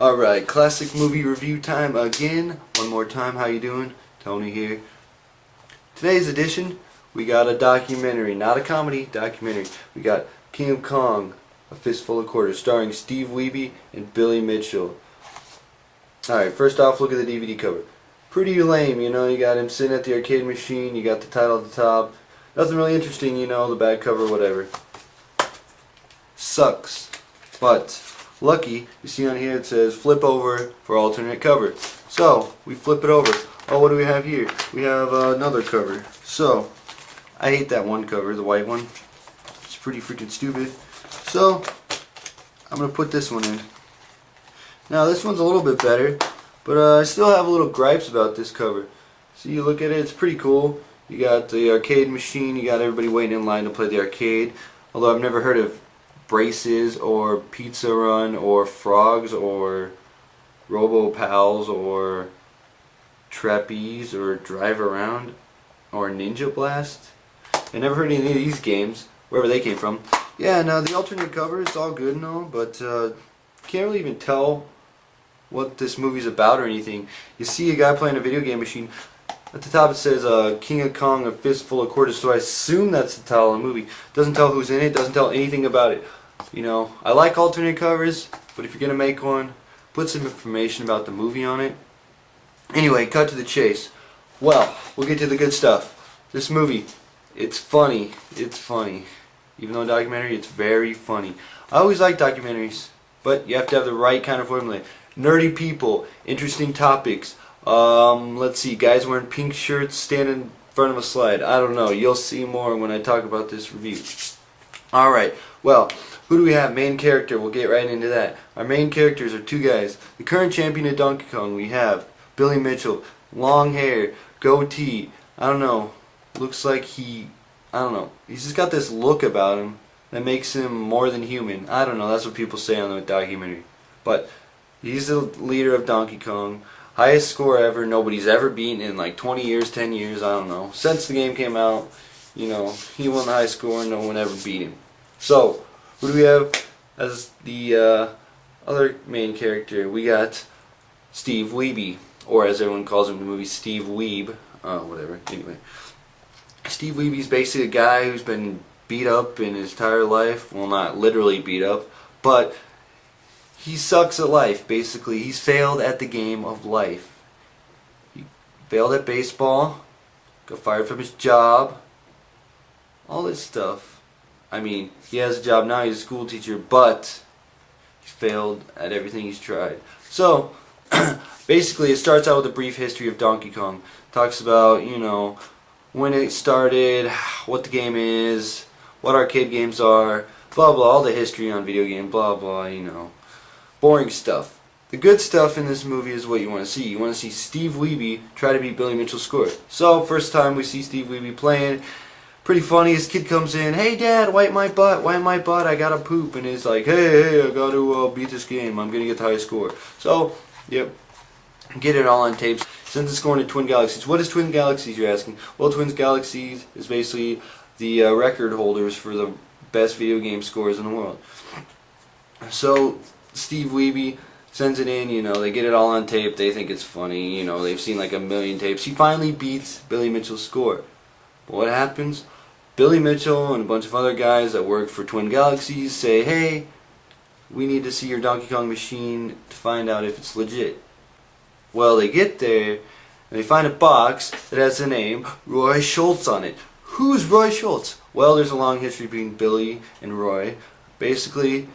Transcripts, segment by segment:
Alright, classic movie review time again. One more time, how you doing? Tony here. Today's edition, we got a documentary, not a comedy, documentary. We got King of Kong, A Fistful of Quarters, starring Steve Wiebe and Billy Mitchell. Alright, first off, look at the DVD cover. Pretty lame, you know, you got him sitting at the arcade machine, you got the title at the top. Nothing really interesting, you know, the back cover, whatever. Sucks. But lucky, you see on here it says flip over for alternate cover. So we flip it over. Oh, what do we have here? We have another cover. So I hate that one cover, the white one. It's pretty freaking stupid. So I'm gonna put this one in. Now this one's a little bit better, but I still have a little gripes about this cover. So you look at it, it's pretty cool. You got the arcade machine, you got everybody waiting in line to play the arcade. Although I've never heard of Braces or Pizza Run or Frogs or Robo Pals or Trapeze or Drive Around or Ninja Blast. I never heard any of these games, wherever they came from. Yeah, now the alternate cover, it's all good and all, but can't really even tell what this movie's about or anything. You see a guy playing a video game machine. At the top it says King of Kong, A Fistful of Quarters, so I assume that's the title of the movie. Doesn't tell who's in it, doesn't tell anything about it. You know, I like alternate covers, but if you're going to make one, put some information about the movie on it. Anyway, cut to the chase. Well, we'll get to the good stuff. This movie, it's funny. It's funny. Even though a documentary, it's very funny. I always like documentaries, but you have to have the right kind of formula. Nerdy people, interesting topics. Let's see, guys wearing pink shirts standing in front of a slide. I don't know. You'll see more when I talk about this review. Alright, well, who do we have? Main character. We'll get right into that. Our main characters are two guys. The current champion of Donkey Kong, we have Billy Mitchell. Long hair, goatee. I don't know. Looks like I don't know. He's just got this look about him that makes him more than human. I don't know. That's what people say on the documentary. But he's the leader of Donkey Kong. Highest score ever. Nobody's ever beaten in like 20 years, 10 years, I don't know. Since the game came out, you know, he won the high score and no one ever beat him. So, who do we have as the other main character? We got Steve Wiebe, or as everyone calls him in the movie, Steve Weeb. Whatever. Anyway, Steve Wiebe's basically a guy who's been beat up in his entire life. Well, not literally beat up, but he sucks at life, basically. He's failed at the game of life. He failed at baseball, got fired from his job, all this stuff. I mean, he has a job now, he's a school teacher, but he's failed at everything he's tried. So, basically it starts out with a brief history of Donkey Kong. Talks about, you know, when it started, what the game is, what arcade games are, blah blah, all the history on video game, blah blah, you know. Boring stuff. The good stuff in this movie is what you want to see. You want to see Steve Wiebe try to beat Billy Mitchell's score. So, first time we see Steve Wiebe playing, pretty funny. His kid comes in, hey dad, wipe my butt, I gotta poop. And he's like, hey, I gotta beat this game, I'm gonna get the highest score. So, yep, get it all on tapes. Since it's going to Twin Galaxies. What is Twin Galaxies, you're asking? Well, Twin Galaxies is basically the record holders for the best video game scores in the world. So, Steve Wiebe sends it in, you know, they get it all on tape, they think it's funny, you know, they've seen like a million tapes. He finally beats Billy Mitchell's score. But what happens? Billy Mitchell and a bunch of other guys that work for Twin Galaxies say, hey, we need to see your Donkey Kong machine to find out if it's legit. Well, they get there and they find a box that has the name Roy Schultz on it. Who's Roy Schultz? Well, there's a long history between Billy and Roy. Basically,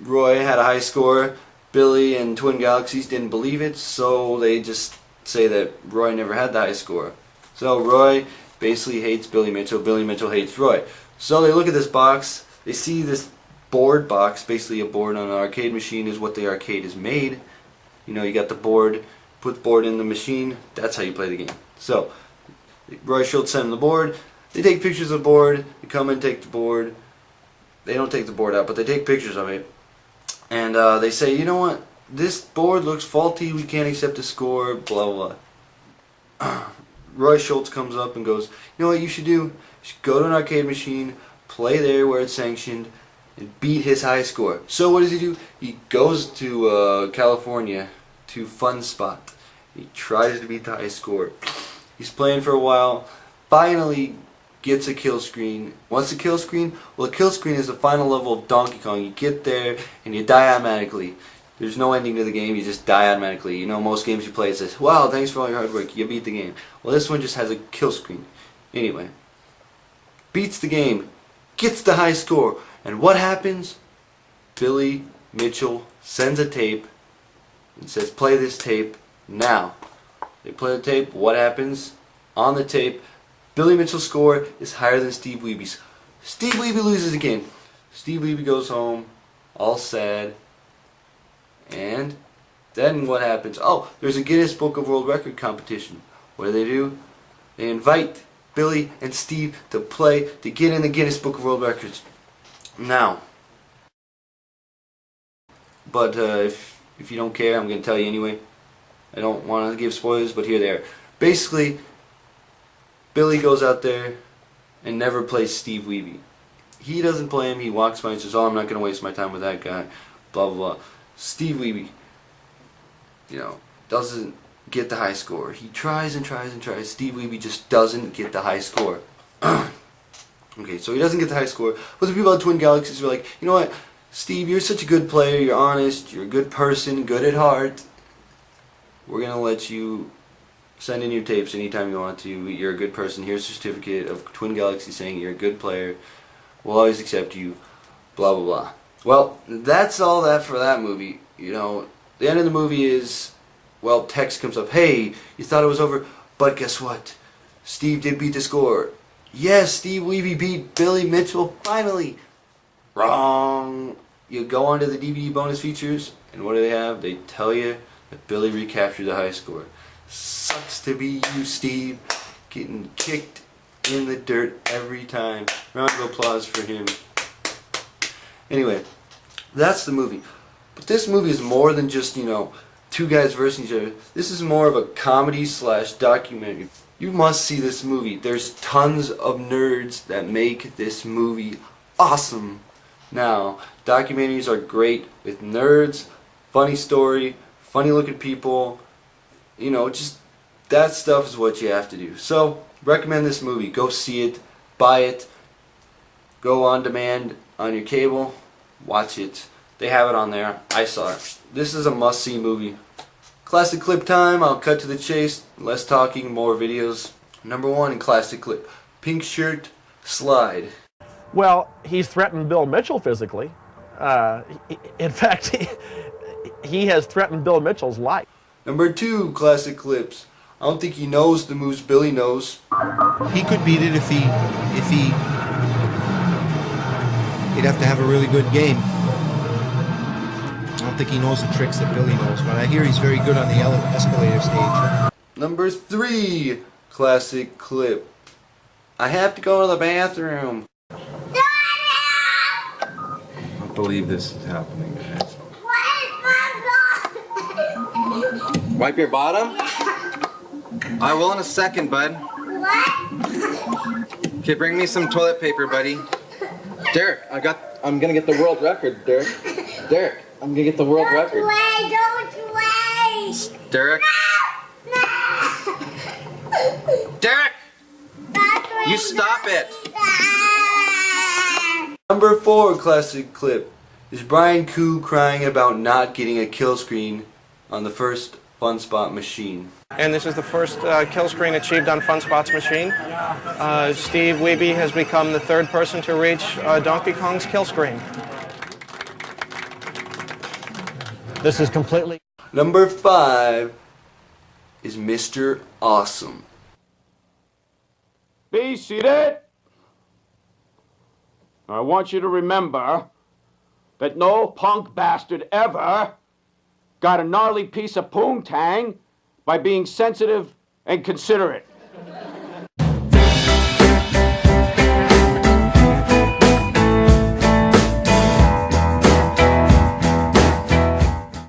Roy had a high score. Billy and Twin Galaxies didn't believe it, so they just say that Roy never had the high score. So Roy basically hates Billy Mitchell. Billy Mitchell hates Roy. So they look at this box. They see this board box. Basically, a board on an arcade machine is what the arcade is made. You know, you got the board. Put the board in the machine. That's how you play the game. So Roy Schultz sent them the board. They take pictures of the board. They come and take the board. They don't take the board out, but they take pictures of it. And they say, you know what, this board looks faulty, we can't accept the score, blah blah. Roy Schultz comes up and goes, you know what you should do? You should go to an arcade machine, play there where it's sanctioned, and beat his high score. So what does he do? He goes to California to Fun Spot. He tries to beat the high score. He's playing for a while, finally gets a kill screen. What's a kill screen? Well, a kill screen is the final level of Donkey Kong. You get there and you die automatically. There's no ending to the game, you just die automatically. You know, most games you play it says, wow, thanks for all your hard work, you beat the game. Well, this one just has a kill screen. Anyway, beats the game, gets the high score, and what happens? Billy Mitchell sends a tape and says, play this tape now. They play the tape, what happens? On the tape, Billy Mitchell's score is higher than Steve Wiebe's. Steve Wiebe loses again. Steve Wiebe goes home, all sad. And then what happens? Oh, there's a Guinness Book of World Record competition. What do? They invite Billy and Steve to play to get in the Guinness Book of World Records. Now, but if you don't care, I'm going to tell you anyway. I don't want to give spoilers, but here they are. Basically, Billy goes out there and never plays Steve Wiebe. He doesn't play him. He walks by and says, oh, I'm not going to waste my time with that guy. Blah, blah, blah. Steve Wiebe, doesn't get the high score. He tries and tries and tries. Steve Wiebe just doesn't get the high score. Okay, so he doesn't get the high score. But the people at Twin Galaxies are like, you know what, Steve, you're such a good player. You're honest. You're a good person. Good at heart. We're going to let you send in your tapes anytime you want to. You're a good person. Here's a certificate of Twin Galaxies saying you're a good player. We'll always accept you. Blah, blah, blah. Well, that's all that for that movie. The end of the movie is, well, text comes up. Hey, you thought it was over, but guess what? Steve did beat the score. Yes, Steve Wiebe beat Billy Mitchell, finally. Wrong. You go on to the DVD bonus features, and what do they have? They tell you that Billy recaptured the high score. Sucks to be you, Steve, getting kicked in the dirt every time. Round of applause for him. Anyway, that's the movie. But this movie is more than just, two guys versus each other. This is more of a comedy / documentary. You must see this movie. There's tons of nerds that make this movie awesome. Now, documentaries are great with nerds, funny story, funny looking people. Just that stuff is what you have to do. So, recommend this movie. Go see it, buy it, go on demand on your cable, watch it. They have it on there. I saw it. This is a must-see movie. Classic clip time. I'll cut to the chase. Less talking, more videos. Number 1 in classic clip. Pink shirt, slide. Well, he's threatened Bill Mitchell physically. In fact, he has threatened Bill Mitchell's life. Number 2 classic clips. I don't think he knows the moves Billy knows. He could beat it if he he'd have to have a really good game. I don't think he knows the tricks that Billy knows, but I hear he's very good on the escalator stage. Number 3 classic clip. I have to go to the bathroom. I don't believe this is happening, guys. Wipe your bottom? I will in a second, bud. What? Okay, bring me some toilet paper, buddy. Derek, I'm gonna get the world record, Derek. Derek, I'm gonna get the world record. Don't wait! Derek. No! Derek! You stop it! Number 4 classic clip is Brian Koo crying about not getting a kill screen on the first Fun Spot machine. And this is the first kill screen achieved on FunSpot's machine. Steve Wiebe has become the 3rd person to reach Donkey Kong's kill screen. This is completely... Number 5 is Mr. Awesome. Be seated. I want you to remember that no punk bastard ever got a gnarly piece of poontang by being sensitive and considerate.